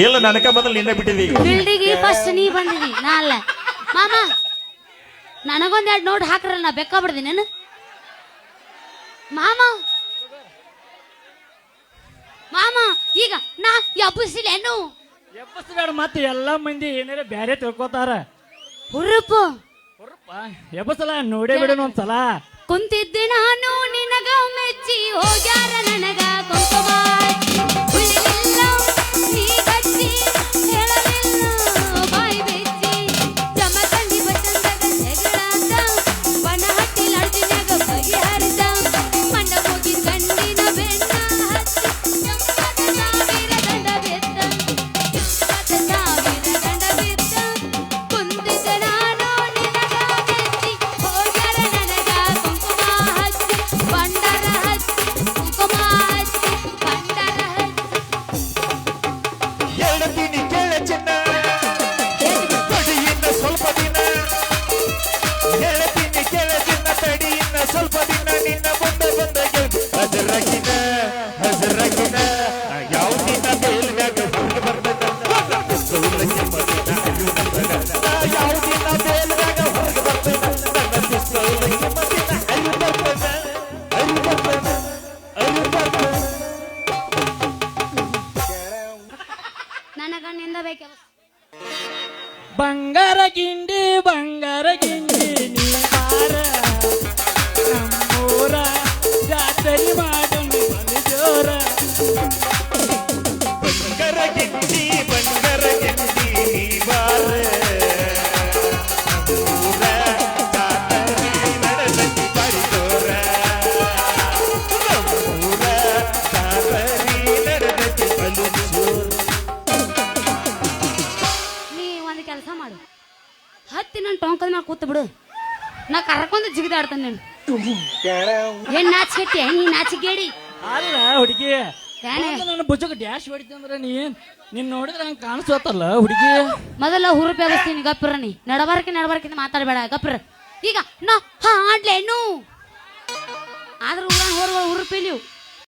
ಇಲ್ಲ ನನಕ ಬದಲು ನಿನ್ನೆ ಬಿಟ್ಟಿದಿ ಫೀಲ್ಡಿಗೆ ಫಸ್ಟ್ ನೀ ಬಂದಿದಿ ನಾ ಅಲ್ಲ ಮಾಮ ನನಗೊಂದೆರಡು ನೋಟ್ ಹಾಕ್ರ ನಾ ಬೆಕ್ಕ ಬಿಡ್ದಿ ನಾನು ಮಾಮ ಮಾಮ ಈಗ ನಾ ಎಬ್ಬಸಿಲೇನು ಎಬ್ಬಸಬೇಡ ಮತ್ತೆ ಎಲ್ಲಾ ಮಂದಿ ಏನಾರ ಬ್ಯಾರೆ ತಿಳ್ಕೊತಾರ ಹುರುಪು ಎಬ್ಬಸಲ ನೋಡೇ ಬಿಡೋಣ ಒಂದ್ಸಲ ಕುಂತಿದ್ದೆ ನಾನು ನಿನಗ ಮೆಚ್ಚಿ ಹೋಗ್ಯಾರ ನನಗ ಕುಂಕುಮ ಉಳಿಲಿಲ್ಲ ನೀ ಗಚ್ಚಿ ಹೇಳಲಿಲ್ಲ ಬಾಯಿ ಬೆಚ್ಚಿ ಜಮಖಂಡಿ ಬಚ್ಚಂದಾಗ ಜಗಳಾದ ಬನ ಹಟ್ಟಿಲ ಅರ್ಜುನ್ಯಾಗ ಬಗೆಹರಿದ ಮಂಡ ಹೋಗಿ ಗಂಡಿನ ಬೆನ್ನ ಹತ್ತಿ ಚಂಪದ ಸಾವಿರ ದಂಡ ಬಿದ್ದ ಕುಂತಿದ್ದೆ ನಾನು ನಿನಗ ಮೆಚ್ಚಿ ಹೋಗ್ಯಾರ ನನಗ ಕುಂಕುಮ ಹಚ್ಚಿ ಬಂಡರ ಹಚ್ಚಿ ಕುಂಕುಮ ಹಚ್ಚಿ ಬಂಡರ ಹಚ್ಚಿ ಹೇಳ್ತೀನಿ ಕೇಳ ಚಿನ್ನ ತಡಿಯಿಂದ ಸ್ವಲ್ಪ ದಿನ ಹೇಳ್ತೀನಿ ಕೇಳ ಚಿನ್ನ ತಡಿಯಿಂದ ಸ್ವಲ್ಪ ದಿನ ನಿನ್ನ ಮುಂದೆ ಬಂದ ಹಜರಕಿನ ಹಜರಕಿನ ಯಾವ ದಿನ ಬೇಲ್ಮ್ಯಾಗ ಹುಡುಗ ಬರ್ತದ ಯಾವ ದಿನ ಬೇಲ್ಮ್ಯಾಗ ಹುಡುಗ ಬರ್ತದ ನನ್ನ ಪಿಸ್ತೂಲಕ್ಕೆ ಮದಿನ ಅಲ್ಲಿ ಬರ್ತದ ಅಲ್ಲಿ ಬರ್ತದ ಅಲ್ಲಿ ಬರ್ತದ ನನಗ ನಿಂದ ಬೇಕೆ ಬಂಗಾರ ಗಿಂಡಿ ನೀ ಬಾರ ನಮ್ಮೂರ ಜಾತ್ರೆ ಮಾಡೋಣ ಬಲು ಜೋರ ಬಂಗರ ಗಿಂಡಿ ನೀ ಬಾರ ನಮ್ಮೂರ ಜಾತ್ರೆ ನಡೆದತಿ ಪರಿಜೋರ ನಮ್ಮೂರ ಜಾತ್ರೆ ನಡೆದತಿ ಬಲು ಜೋರ ನೀ ಒಂದು ಕೆಲಸ ಮಾಡು ಹತ್ತಿ ನನ್ನ ಟೊಂಕದ ಮೇಲೆ ಕೂತು ಬಿಡು ನಾ ಕರ್ಕೊಂಡು ಜಿಗಿದಾಡ್ತಾನೆ ನೀನು ಏನ್ ನಾಚಿಕೆಟ್ಟಿ ನೀ ನಾಚಿಗೇಡಿ ಅಲ್ಲ ಹುಡುಗಿ ಏನೇ? ನನ್ನ ಬುಜಕ್ಕೆ ಡ್ಯಾಶ್ ಹೊಡಿತಂದ್ರ ನೀನ್ ನೋಡಿದ್ರೆ ಹಂಗೆ ಕಾಣಿಸ್ವತ್ತಲ್ಲ ಹುಡುಗಿ ಮೊದಲ ಹುರುಪೆ ಬಸ್ತೀನಿ ಗಪ್ರ ನೀ ನಡಬಾರಕಿಂತ ಮಾತಾಡಬೇಡ ಗಪ್ರ ಈಗ ನಾ ಹಾಡ್ಲೇನು ಆದ್ರೆ ಊರ ಹುರುಪಿಲಿವು